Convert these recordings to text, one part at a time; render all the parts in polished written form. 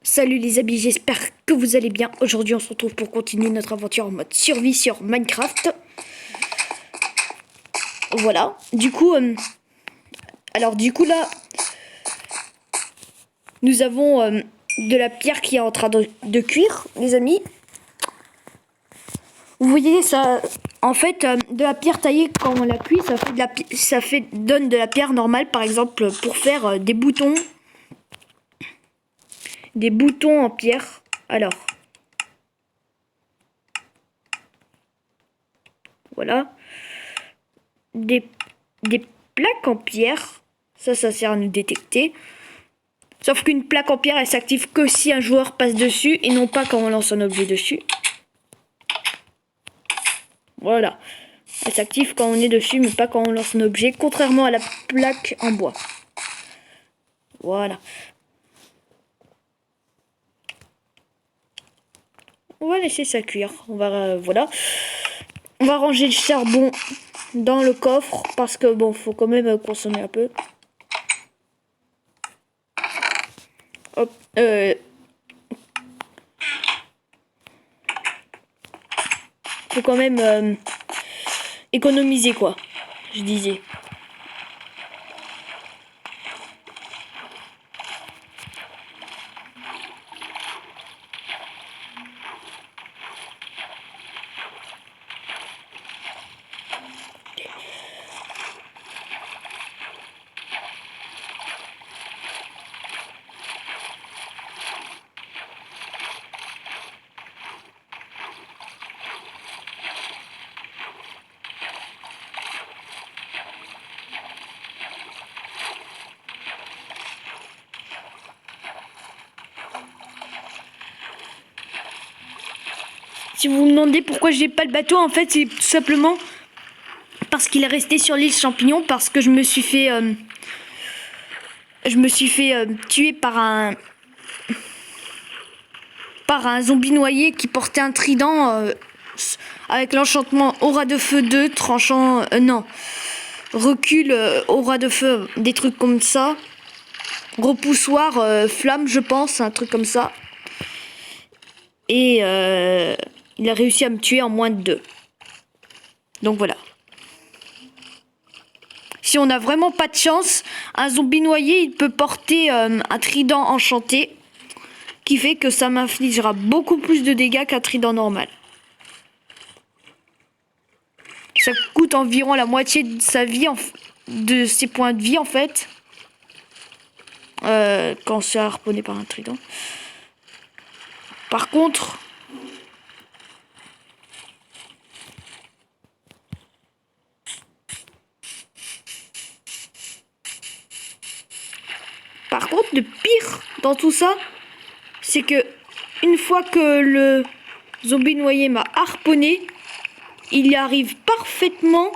Salut les amis, j'espère que vous allez bien. Aujourd'hui on se retrouve pour continuer notre aventure en mode survie sur Minecraft. Voilà, du coup là, nous avons de la pierre qui est en train de cuire, les amis. Vous voyez ça, en fait, de la pierre taillée quand on la cuit, donne de la pierre normale, par exemple, pour faire des boutons en pierre. Alors, voilà. Des plaques en pierre. Ça sert à nous détecter. Sauf qu'une plaque en pierre, elle s'active que si un joueur passe dessus et non pas quand on lance un objet dessus. Voilà. Elle s'active quand on est dessus, mais pas quand on lance un objet, contrairement à la plaque en bois. Voilà. On va laisser ça cuire. Voilà. On va ranger le charbon dans le coffre parce que bon, faut quand même consommer un peu. Hop. Faut quand même économiser quoi, je disais. Si vous vous demandez pourquoi j'ai pas le bateau, en fait, c'est tout simplement parce qu'il est resté sur l'île Champignon, parce que je me suis fait tuer par un zombie noyé qui portait un trident avec l'enchantement aura de feu 2, tranchant non, recul aura de feu, des trucs comme ça, repoussoir flamme, je pense, un truc comme ça. Et il a réussi à me tuer en moins de 2. Donc voilà. Si on n'a vraiment pas de chance, un zombie noyé, il peut porter un trident enchanté, qui fait que ça m'infligera beaucoup plus de dégâts qu'un trident normal. Ça coûte environ la moitié de sa vie, de ses points de vie en fait, quand c'est harponné par un trident. Par contre, le pire dans tout ça, c'est que une fois que le zombie noyé m'a harponné, il arrive parfaitement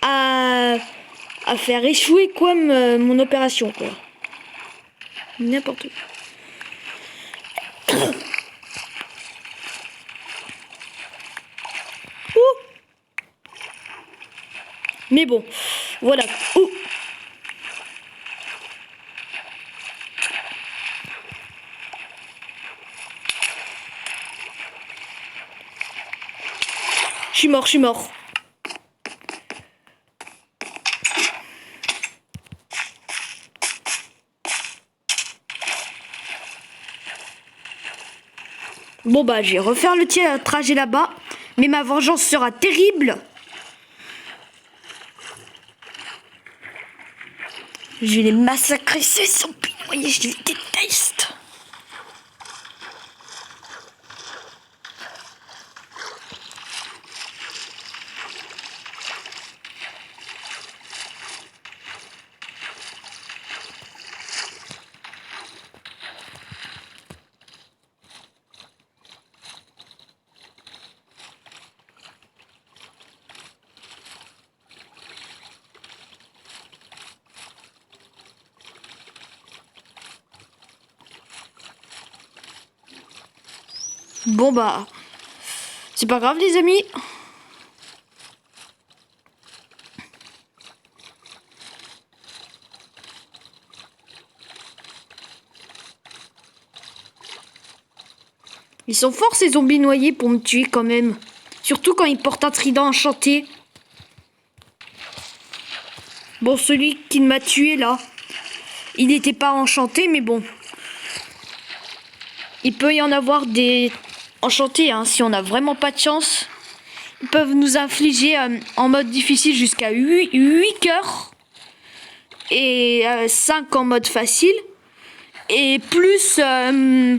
à faire échouer quoi mon opération quoi. N'importe quoi. Mais bon, voilà. Ouh. Je suis mort. Bon bah, je vais refaire le trajet là-bas, mais ma vengeance sera terrible. Je vais les massacrer, ces zombies noyés, je les déteste. Bon bah, c'est pas grave les amis. Ils sont forts ces zombies noyés pour me tuer quand même. Surtout quand ils portent un trident enchanté. Bon, celui qui m'a tué là, il n'était pas enchanté, mais bon. Il peut y en avoir des enchantés, hein, si on n'a vraiment pas de chance. Ils peuvent nous infliger en mode difficile jusqu'à 8 cœurs. Et 5 en mode facile. Et plus 2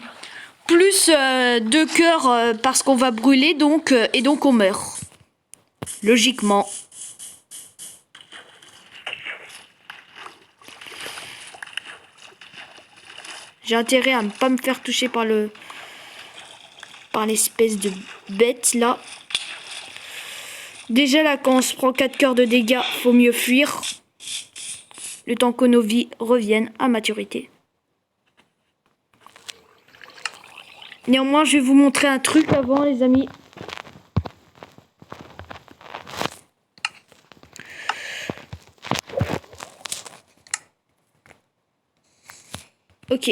cœurs parce qu'on va brûler, donc, et donc on meurt. Logiquement. J'ai intérêt à ne pas me faire toucher par l'espèce de bête là. Déjà là, quand on se prend 4 cœurs de dégâts, faut mieux fuir. Le temps que nos vies reviennent à maturité. Néanmoins, je vais vous montrer un truc avant, les amis. Ok.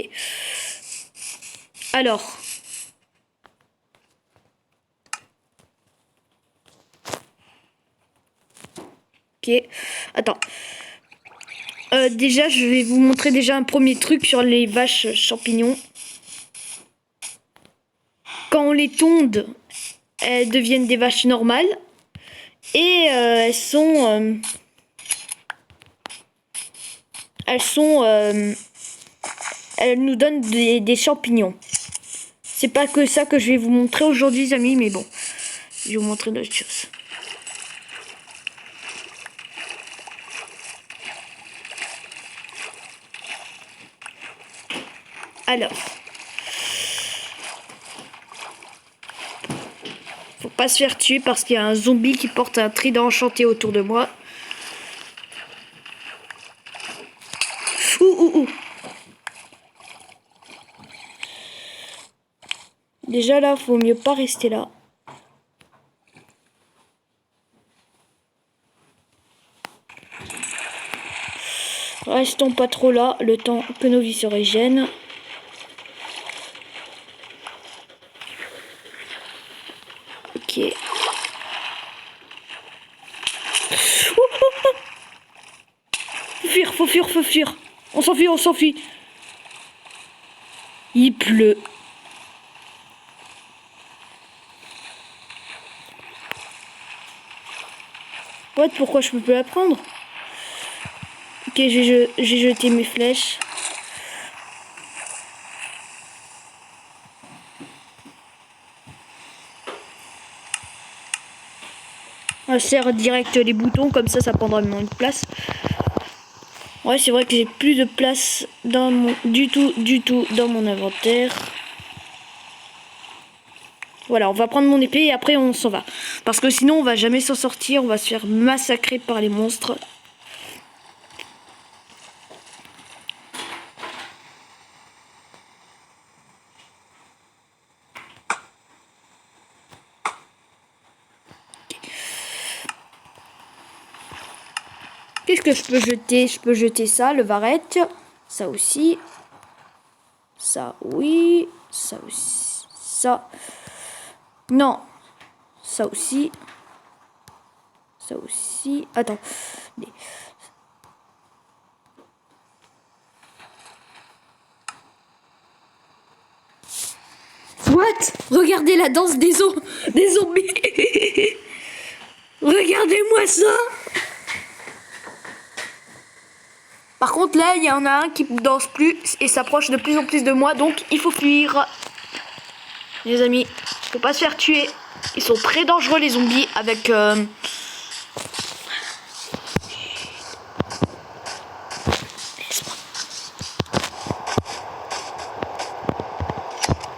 Alors. Ok. Attends. Déjà, je vais vous montrer déjà un premier truc sur les vaches champignons. Quand on les tonde, elles deviennent des vaches normales. Et elles nous donnent des champignons. C'est pas que ça que je vais vous montrer aujourd'hui, les amis, mais bon. Je vais vous montrer d'autres choses. Alors. Faut pas se faire tuer parce qu'il y a un zombie qui porte un trident enchanté autour de moi. Ouh. Déjà là, faut mieux pas rester là. Restons pas trop là, le temps que nos vies se régènent. Ok. Faut fuir. On s'enfuit. Il pleut. What, pourquoi je peux plus la prendre? Ok, j'ai jeté mes flèches. On serre direct les boutons, comme ça prendra moins de place. Ouais, c'est vrai que j'ai plus de place du tout dans mon inventaire. Voilà, on va prendre mon épée et après on s'en va. Parce que sinon on va jamais s'en sortir, on va se faire massacrer par les monstres. Qu'est-ce que je peux jeter? Je peux jeter ça, le varette. Ça aussi. Ça, oui. Ça aussi. Ça. Non. Ça aussi. Ça aussi. Attends. What? Regardez la danse des zombies. Regardez-moi ça. Par contre, là, il y en a un qui ne danse plus et s'approche de plus en plus de moi, donc il faut fuir. Les amis, faut pas se faire tuer. Ils sont très dangereux, les zombies, avec...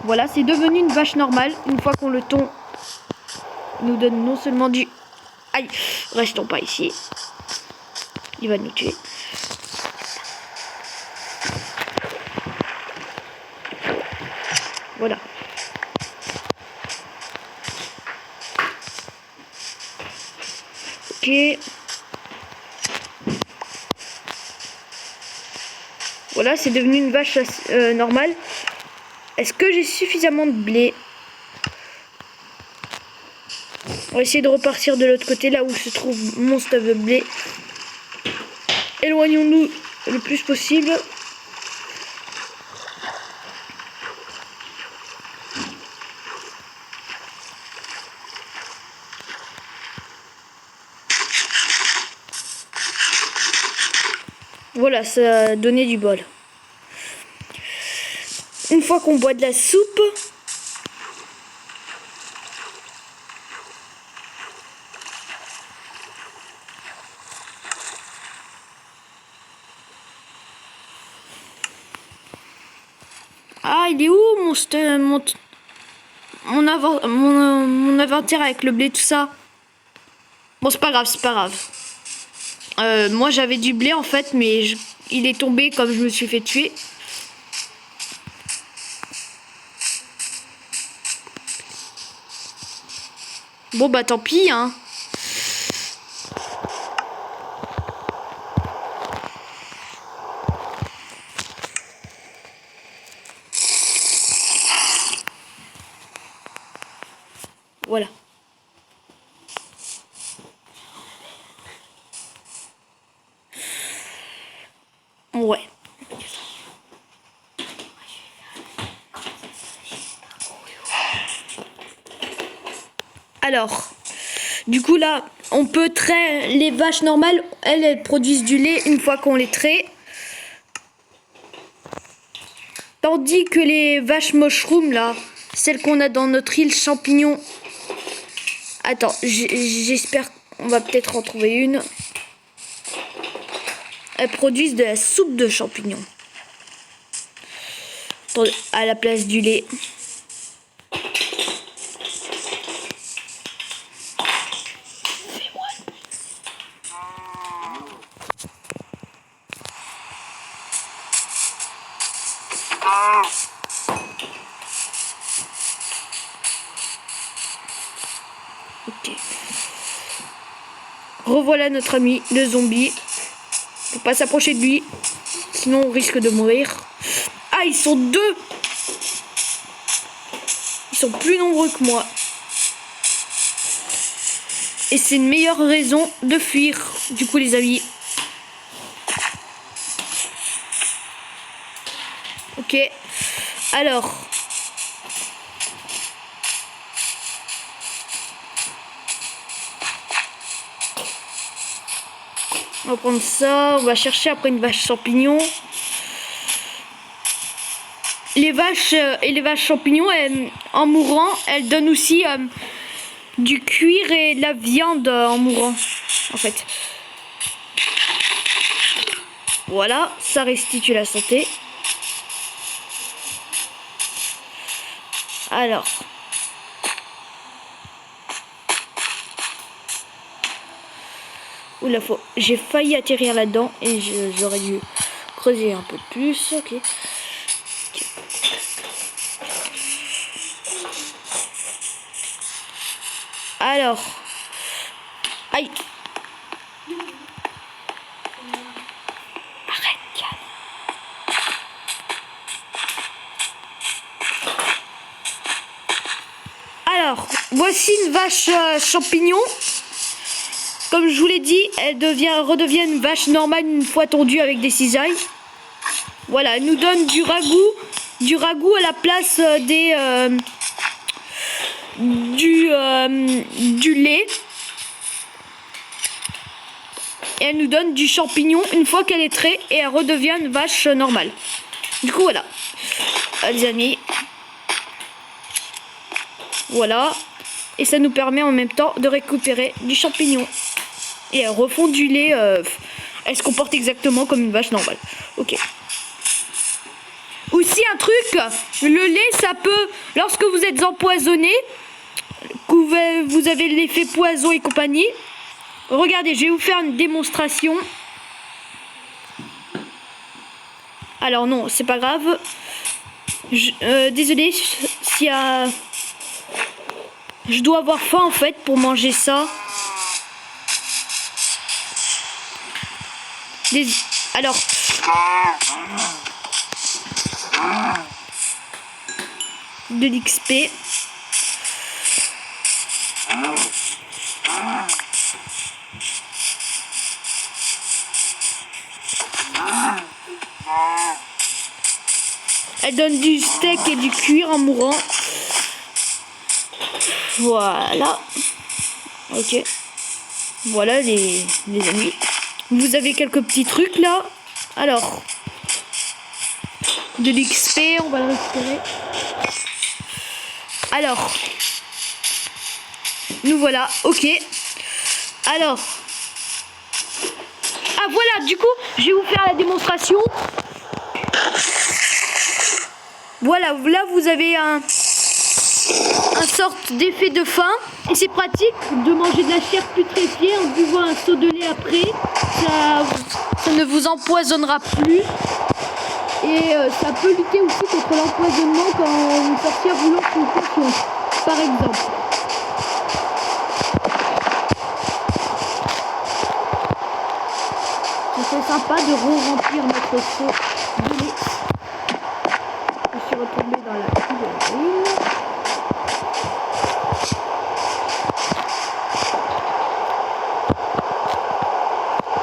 Voilà, c'est devenu une vache normale. Une fois qu'on le tond, il nous donne non seulement du... Aïe, restons pas ici. Il va nous tuer. Voilà. Ok. Voilà, c'est devenu une vache normale. Est-ce que j'ai suffisamment de blé? On va essayer de repartir de l'autre côté, là où se trouve mon stave de blé. Éloignons-nous le plus possible. Voilà, ça a donné du bol. Une fois qu'on boit de la soupe, ah, il est où mon inventaire avec le blé, tout ça? Bon, c'est pas grave, c'est pas grave. Moi, j'avais du blé, en fait, mais il est tombé comme je me suis fait tuer. Bon, bah, tant pis, hein. Voilà. Ouais. Alors, du coup là, on peut traire les vaches normales. Elles produisent du lait une fois qu'on les traite. Tandis que les vaches mushroom là, celles qu'on a dans notre île champignon. Attends, j'espère qu'on va peut-être en trouver une. Elles produisent de la soupe de champignons à la place du lait. Ok. Revoilà notre ami le zombie. Faut pas s'approcher de lui, sinon on risque de mourir. Ah, ils sont deux. Ils sont plus nombreux que moi. Et c'est une meilleure raison de fuir, du coup, les amis. Ok. Alors. On va prendre ça. On va chercher après une vache champignon. Les vaches et les vaches champignons, en mourant, elles donnent aussi du cuir et de la viande en mourant, en fait. Voilà, ça restitue la santé. Alors. Oula, j'ai failli atterrir là-dedans et j'aurais dû creuser un peu plus. Ok. Alors. Aïe. Arrête, calme. Alors, voici une vache champignon. Comme je vous l'ai dit, elle redevient une vache normale une fois tondue avec des cisailles. Voilà, elle nous donne du ragoût à la place du lait. Et elle nous donne du champignon une fois qu'elle est traitée et elle redevient une vache normale. Du coup, voilà. Les amis. Voilà. Et ça nous permet en même temps de récupérer du champignon. Et elle refond du lait. Elle se comporte exactement comme une vache normale. Ok. Aussi un truc, le lait, ça peut, lorsque vous êtes empoisonné, que vous avez l'effet poison et compagnie. Regardez, je vais vous faire une démonstration. Alors non, c'est pas grave. Désolé, s'il y a... Je dois avoir faim en fait pour manger ça. Alors... de l'XP. Elle donne du steak et du cuir en mourant. Voilà. Ok. Voilà les amis. Vous avez quelques petits trucs là. Alors. De l'XP, on va le récupérer. Alors. Nous voilà. Ok. Alors. Ah voilà, du coup, je vais vous faire la démonstration. Voilà, là vous avez un sorte d'effet de faim. Et c'est pratique de manger de la chair putréfiée en buvant un seau de lait après. Ça ne vous empoisonnera plus. Et ça peut lutter aussi contre l'empoisonnement quand une sorcière vous lance une potion, par exemple. C'est sympa de re-remplir notre seau de lait. Je suis retombée dans la cuisine.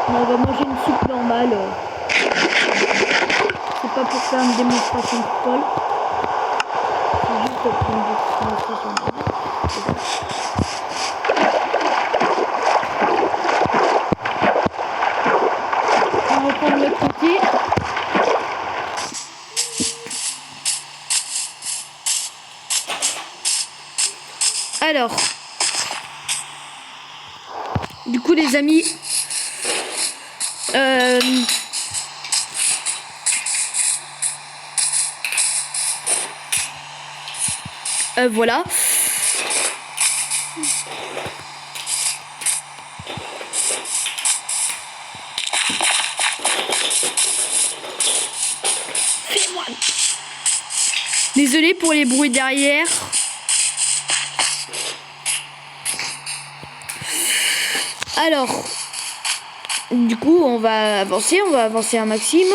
On va manger une soupe normale. C'est pas pour faire une démonstration de folle. C'est juste pour une démonstration de folle. On va reprendre l'autre côté. Alors, du coup les amis, voilà. Désolé pour les bruits derrière. Alors, du coup, on va avancer un maximum.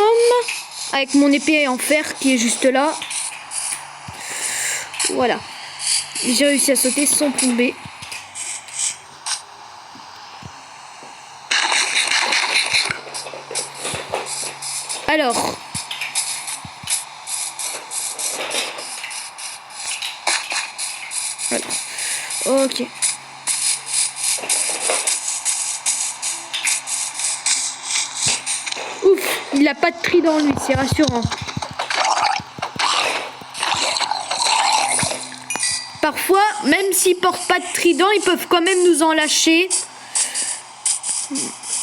Avec mon épée en fer qui est juste là. Voilà. J'ai réussi à sauter sans tomber. Alors. Voilà. Ok. Ouf, il n'a pas de trident lui, c'est rassurant. Parfois, même s'ils portent pas de trident, ils peuvent quand même nous en lâcher.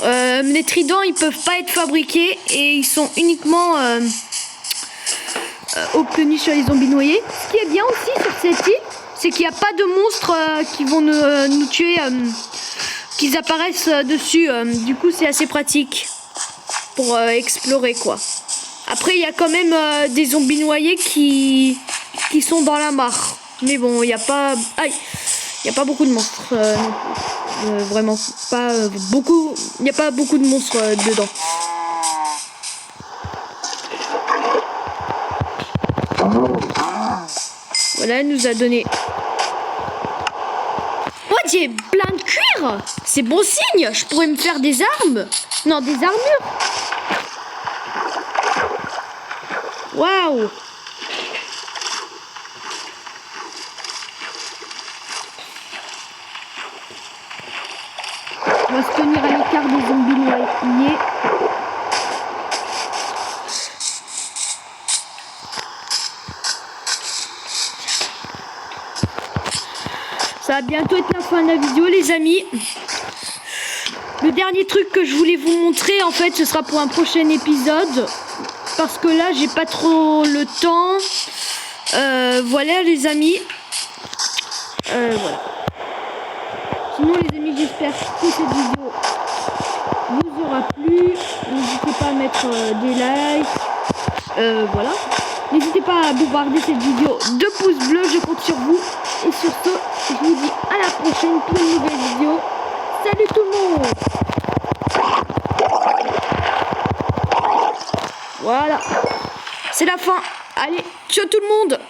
Les tridents, ils peuvent pas être fabriqués et ils sont uniquement obtenus sur les zombies noyés. Ce qui est bien aussi sur cette île, c'est qu'il n'y a pas de monstres qui vont nous tuer, qu'ils apparaissent dessus. Du coup, c'est assez pratique pour explorer quoi. Après, il y a quand même des zombies noyés qui sont dans la mare. Mais bon, il n'y a pas... Aïe, il n'y a pas beaucoup de monstres. Vraiment pas beaucoup. Il n'y a pas beaucoup de monstres dedans. Voilà, elle nous a donné... Oh, j'ai plein de cuir. C'est bon signe. Je pourrais me faire des armes. Non, des armures. Waouh. On va se tenir à l'écart des zombies noyés. Ça va bientôt être la fin de la vidéo les amis. Le dernier truc que je voulais vous montrer en fait ce sera pour un prochain épisode. Parce que là j'ai pas trop le temps. Voilà les amis. Voilà. Sinon les amis j'espère que cette vidéo vous aura plu. N'hésitez pas à mettre des likes. Voilà. N'hésitez pas à bombarder cette vidéo de pouces bleus, je compte sur vous. Et sur ce, je vous dis à la prochaine pour une nouvelle vidéo. Salut tout le monde. Voilà. C'est la fin. Allez, ciao tout le monde.